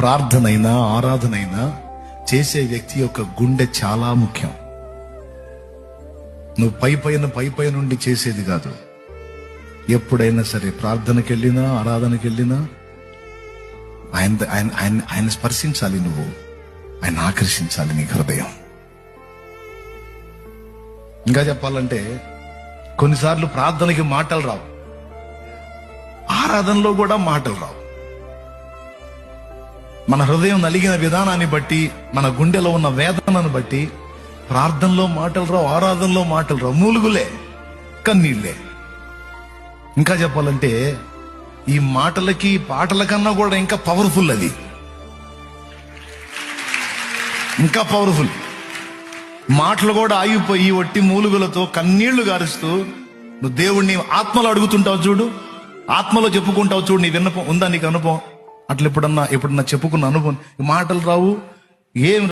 ప్రార్థనైనా ఆరాధనైనా చేసే వ్యక్తి యొక్క గుండె చాలా ముఖ్యం. నువ్వు పై నుండి చేసేది కాదు. ఎప్పుడైనా సరే ప్రార్థనకి వెళ్ళినా ఆరాధనకి వెళ్ళినా ఆయన స్పర్శించాలి, నువ్వు ఆయన ఆకర్షించాలి నీ హృదయం. ఇంకా చెప్పాలంటే కొన్నిసార్లు ప్రార్థనకి మాటలు రావు, ఆరాధనలో కూడా మాటలు రావు. మన హృదయం నలిగిన విధానాన్ని బట్టి, మన గుండెలో ఉన్న వేదనను బట్టి ప్రార్థనలో మాటలు రావు, ఆరాధనలో మాటలు రావు. మూలుగులే, కన్నీళ్లే. ఇంకా చెప్పాలంటే ఈ మాటలకి పాటల కన్నా కూడా ఇంకా పవర్ఫుల్, అది ఇంకా పవర్ఫుల్. మాటలు కూడా ఆగిపోయి ఒట్టి మూలుగులతో కన్నీళ్లు గారుస్తూ నువ్వు దేవుణ్ణి ఆత్మలో అడుగుతుంటావు చూడు, ఆత్మలో చెప్పుకుంటావు చూడు. నీ విన్నపం ఉందా, నీకు అనుభవం? అట్లా ఎప్పుడన్నా చెప్పుకున్న అనుభవం. మాటలు రావు, ఏం